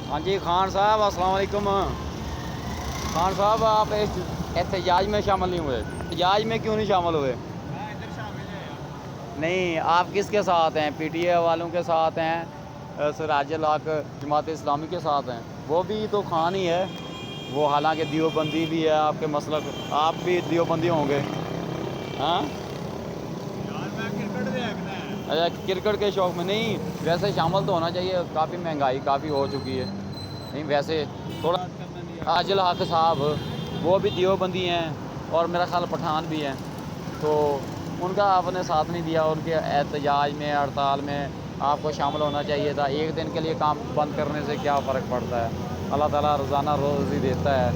ہاں جی خان صاحب السلام علیکم. خان صاحب آپ احتجاج میں شامل نہیں ہوئے. احتجاج میں کیوں نہیں شامل ہوئے؟ نہیں آپ کس کے ساتھ ہیں؟ پی ٹی اے والوں کے ساتھ ہیں، سراج الحق جماعت اسلامی کے ساتھ ہیں؟ وہ بھی تو خان ہی ہے. وہ حالانکہ دیوبندی بھی ہے آپ کے مسلک، آپ بھی دیوبندی ہوں گے. ہاں اچھا کرکٹ کے شوق میں نہیں، ویسے شامل تو ہونا چاہیے. کافی مہنگائی کافی ہو چکی ہے. نہیں ویسے تھوڑا سراج الحق صاحب وہ بھی دیوبندی ہیں اور میرا خیال پٹھان بھی ہیں، تو ان کا آپ نے ساتھ نہیں دیا. ان کے احتجاج میں ہڑتال میں آپ کو شامل ہونا چاہیے تھا. ایک دن کے لیے کام بند کرنے سے کیا فرق پڑتا ہے؟ اللہ تعالیٰ روزانہ روزی دیتا ہے.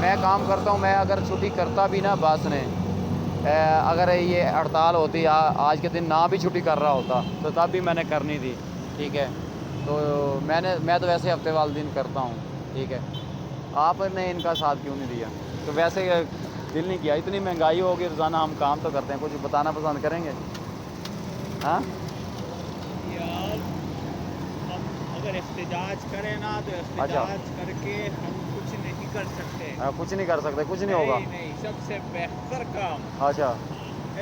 میں کام کرتا ہوں. میں اگر چھٹی کرتا بھی نا باس نے، اگر یہ ہڑتال ہوتی آج کے دن نہ بھی چھٹی کر رہا ہوتا تو تب بھی میں نے کرنی تھی. ٹھیک ہے، تو میں تو ویسے ہفتے والے دن کرتا ہوں. ٹھیک ہے، آپ نے ان کا ساتھ کیوں نہیں دیا؟ تو ویسے دل نہیں کیا. اتنی مہنگائی ہوگی، روزانہ ہم کام تو کرتے ہیں. کچھ بتانا پسند کریں گے؟ ہاں یار ہم اگر احتجاج کریں نا تو اچھا احتجاج کر کے ہم کچھ نہیں کر سکتے. کچھ نہیں کر سکتے، کچھ نہیں ہوگا. نہیں سب سے بہتر کام اچھا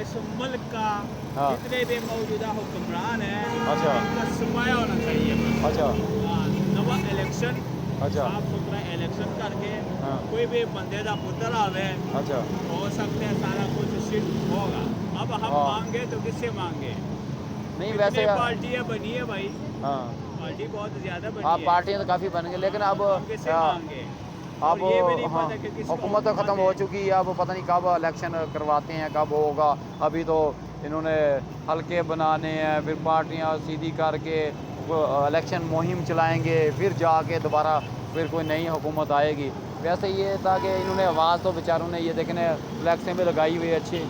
اس ملک کا ہاں جتنے بھی موجودہ حکمران ہیں اچھا ان کا سرمایہ ہونا چاہیے بس. اچھا نوا الیکشن اچھا صاف ستھرا الیکشن کر کے ہاں کوئی بھی بندے کا پتر آوے اچھا ہو سکتا ہے سارا کچھ صرف ہوگا. اب ہم ہاں مانگے تو کس سے مانگے؟ نہیں کتنے ویسے پارٹیاں بنی ہے بھائی، ہاں پارٹی بہت زیادہ ہاں بنی ہے. پارٹیاں تو کافی بن گئی، لیکن اب ہم کس سے مانگے؟ اور اب یہ بھی نہیں ہاں پتا کہ کس کا حکومت تو ختم ہو ہے. چکی ہے. اب پتہ نہیں کب الیکشن کرواتے ہیں، کب ہوگا. ابھی تو انہوں نے حلقے بنانے ہیں، پھر پارٹیاں سیدھی کر کے الیکشن مہم چلائیں گے، پھر جا کے دوبارہ پھر کوئی نئی حکومت آئے گی. ویسے یہ تھا کہ انہوں نے آواز تو بیچاروں نے یہ دیکھنے فلیکسیں بھی لگائی ہوئی اچھی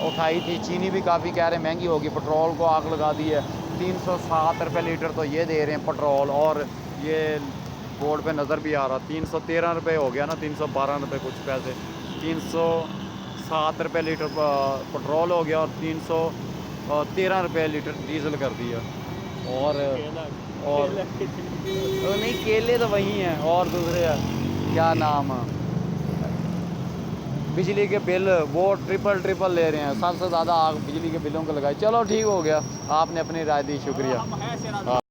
اٹھائی تھی. چینی بھی کافی کہہ رہے ہیں مہنگی ہوگی. پٹرول کو آگ لگا دی ہے. 307 روپے لیٹر تو یہ دے رہے ہیں پٹرول، اور یہ بورڈ پہ نظر بھی آ رہا 313 روپے ہو گیا نا، 312 روپے کچھ پیسے. 307 روپے لیٹر پٹرول ہو گیا اور 313 روپے لیٹر ڈیزل کر دیا. اور کیلا اور کیلا کتنی نہیں کیلے تو وہی ہیں اور دوسرے کیا نام بجلی کے بل وہ ٹرپل لے رہے ہیں. سب سے زیادہ آگ بجلی کے بلوں کو لگائی. چلو ٹھیک ہو گیا، آپ نے اپنی رائے دی، شکریہ. ہم ہے سینا